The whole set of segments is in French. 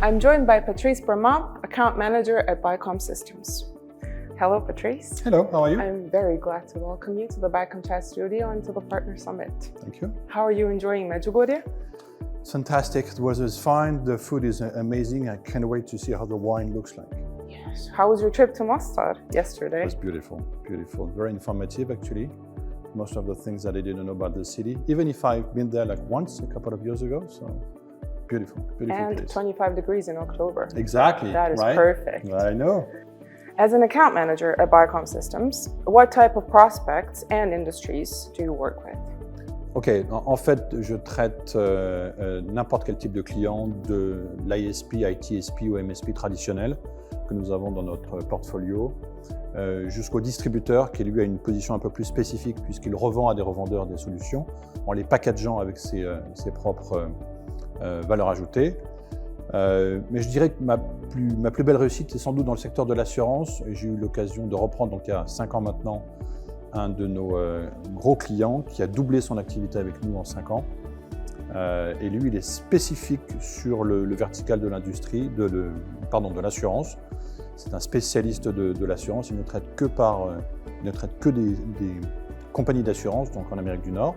I'm joined by Patrice Bremont, Account Manager at Bicom Systems. Hello, Patrice. Hello, how are you? I'm very glad to welcome you to the Bicom Chat Studio and to the Partner Summit. Thank you. How are you enjoying Medjugorje? It's fantastic. The weather is fine. The food is amazing. I can't wait to see how the wine looks like. Yes. How was your trip to Mostar yesterday? It was beautiful, beautiful. Very informative, actually. Most of the things that I didn't know about the city, even if I've been there like once a couple of years ago. So beautiful, beautiful and place. 25 degrees in October. Exactly. That is right? perfect. I know. As an account manager at Bicom Systems, what type of prospects and industries do you work with? Ok, en fait, je traite n'importe quel type de client, de l'ISP, ITSP ou MSP traditionnel que nous avons dans notre portfolio, jusqu'au distributeur qui lui a une position un peu plus spécifique puisqu'il revend à des revendeurs des solutions en les packageant avec ses propres valeurs ajoutées. Mais je dirais que ma plus belle réussite, c'est sans doute dans le secteur de l'assurance. J'ai eu l'occasion de reprendre, donc il y a 5 ans maintenant, un de nos gros clients qui a doublé son activité avec nous en 5 ans. Et lui, il est spécifique sur le vertical de l'industrie, de l'assurance. C'est un spécialiste de l'assurance. Il ne traite que des compagnies d'assurance, donc en Amérique du Nord.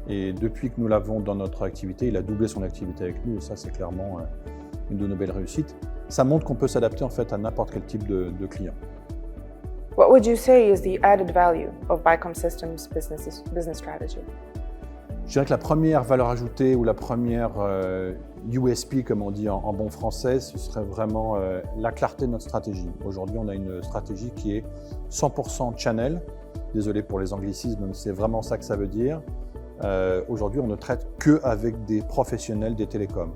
Et depuis que nous l'avons dans notre activité, il a doublé son activité avec nous. Et ça, c'est clairement une de nos belles réussites. Ça montre qu'on peut s'adapter en fait à n'importe quel type de client. What would you say is the added value of Bicom Systems business strategy? Je dirais que la première valeur ajoutée ou la première USP, comme on dit en bon français, ce serait vraiment la clarté de notre stratégie. Aujourd'hui, on a une stratégie qui est 100% channel. Désolé pour les anglicismes, mais c'est vraiment ça que ça veut dire. Aujourd'hui, on ne traite qu'avec des professionnels des télécoms.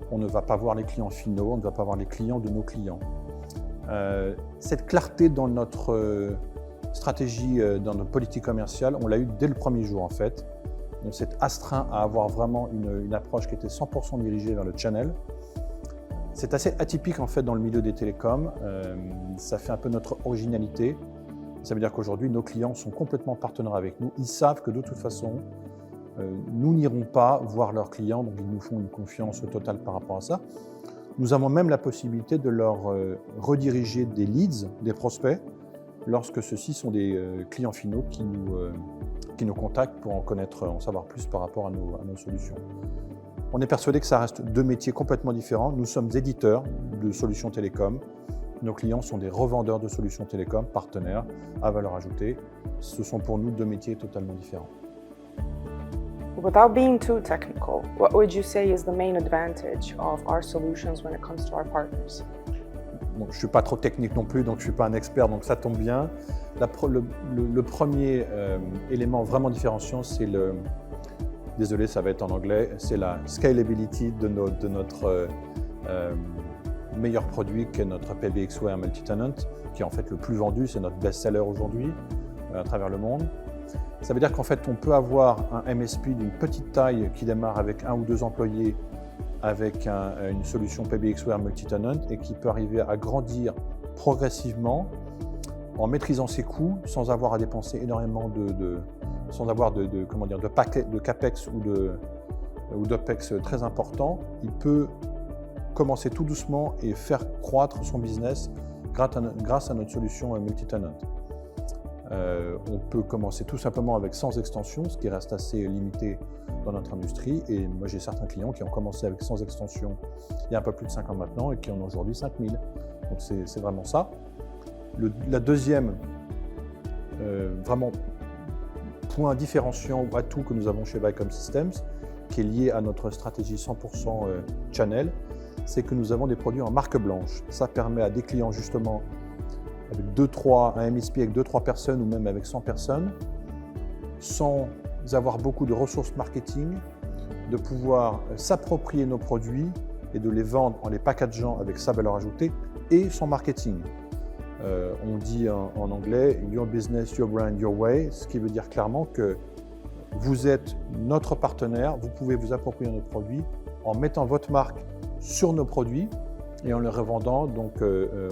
On ne va pas voir les clients finaux, on ne va pas voir les clients de nos clients. Cette clarté dans notre stratégie, dans notre politique commerciale, on l'a eu dès le premier jour en fait. On s'est astreint à avoir vraiment une approche qui était 100% dirigée vers le channel. C'est assez atypique en fait dans le milieu des télécoms. Ça fait un peu notre originalité. Ça veut dire qu'aujourd'hui, nos clients sont complètement partenaires avec nous. Ils savent que de toute façon, nous n'irons pas voir leurs clients, donc ils nous font une confiance totale par rapport à ça. Nous avons même la possibilité de leur rediriger des leads, des prospects, lorsque ceux-ci sont des clients finaux qui nous contactent pour en savoir plus par rapport à nos solutions. On est persuadé que ça reste deux métiers complètement différents. Nous sommes éditeurs de solutions télécom. Nos clients sont des revendeurs de solutions télécom, partenaires à valeur ajoutée. Ce sont pour nous deux métiers totalement différents. Without being too technical, what would you say is the main advantage of our solutions when it comes to our partners? Bon, je ne suis pas trop technique non plus, donc je ne suis pas un expert, donc ça tombe bien. Le premier élément vraiment différenciant, c'est désolé, ça va être en anglais, c'est la scalability de notre meilleur produit qui est notre PBXware Multitenant, qui est en fait le plus vendu, c'est notre best-seller aujourd'hui à travers le monde. Ça veut dire qu'en fait, on peut avoir un MSP d'une petite taille qui démarre avec 1 ou 2 employés avec une solution PBXware Multitenant et qui peut arriver à grandir progressivement en maîtrisant ses coûts sans avoir à dépenser énormément sans avoir de CAPEX ou d'OPEX très important. Il peut commencer tout doucement et faire croître son business grâce à notre solution Multitenant. On peut commencer tout simplement avec 100 extensions, ce qui reste assez limité dans notre industrie. Et moi, j'ai certains clients qui ont commencé avec 100 extensions il y a un peu plus de 5 ans maintenant et qui en ont aujourd'hui 5000. Donc c'est vraiment ça. La deuxième vraiment point différenciant ou atout que nous avons chez Bicom Systems, qui est lié à notre stratégie 100% channel, c'est que nous avons des produits en marque blanche. Ça permet à des clients justement avec un MSP avec 2-3 personnes ou même avec 100 personnes, sans avoir beaucoup de ressources marketing, de pouvoir s'approprier nos produits et de les vendre en les packageant avec sa valeur ajoutée et son marketing. On dit en anglais « Your business, your brand, your way », ce qui veut dire clairement que vous êtes notre partenaire, vous pouvez vous approprier nos produits en mettant votre marque sur nos produits et en les revendant donc,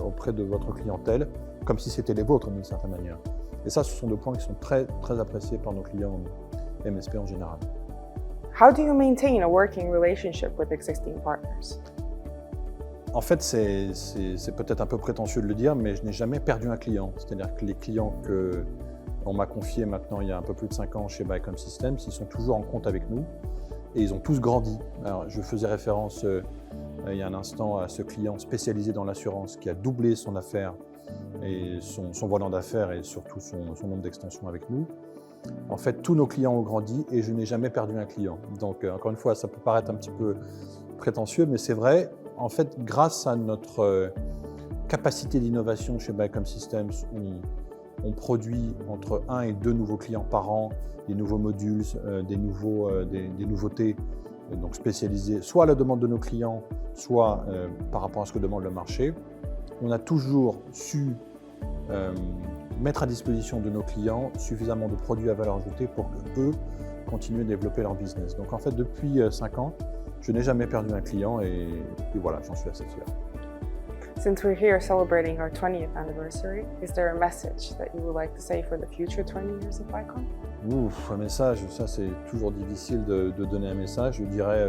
auprès de votre clientèle, comme si c'était les vôtres d'une certaine manière. Et ça, ce sont deux points qui sont très, très appréciés par nos clients MSP en général. How do you maintain a working relationship with existing partners? En fait, c'est peut-être un peu prétentieux de le dire, mais je n'ai jamais perdu un client. C'est-à-dire que les clients qu'on m'a confiés maintenant il y a un peu plus de 5 ans chez Buycom Systems, ils sont toujours en compte avec nous et ils ont tous grandi. Alors, je faisais référence il y a un instant à ce client spécialisé dans l'assurance qui a doublé son affaire et son volant d'affaires et surtout son nombre d'extensions avec nous. En fait, tous nos clients ont grandi et je n'ai jamais perdu un client. Donc, encore une fois, ça peut paraître un petit peu prétentieux, mais c'est vrai. En fait, grâce à notre capacité d'innovation chez Buycom Systems, on produit entre 1 et 2 nouveaux clients par an, des nouveaux modules, des nouveautés donc spécialisées, soit à la demande de nos clients, soit par rapport à ce que demande le marché. On a toujours su mettre à disposition de nos clients suffisamment de produits à valeur ajoutée pour qu'eux continuent à développer leur business. Donc en fait, depuis 5 ans, je n'ai jamais perdu un client et voilà, j'en suis assez fier. Since we're here celebrating our 20th anniversary, is there a message that you would like to say for the future 20 years of Buycom? Ouf, un message, ça c'est toujours difficile de donner un message. Je dirais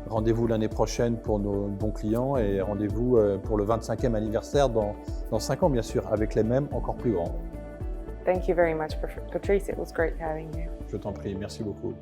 rendez-vous l'année prochaine pour nos bons clients et rendez-vous pour le 25e anniversaire dans 5 ans bien sûr, avec les mêmes encore plus grands. Thank you very much, Patrice. It was great having you. Je t'en prie, merci beaucoup.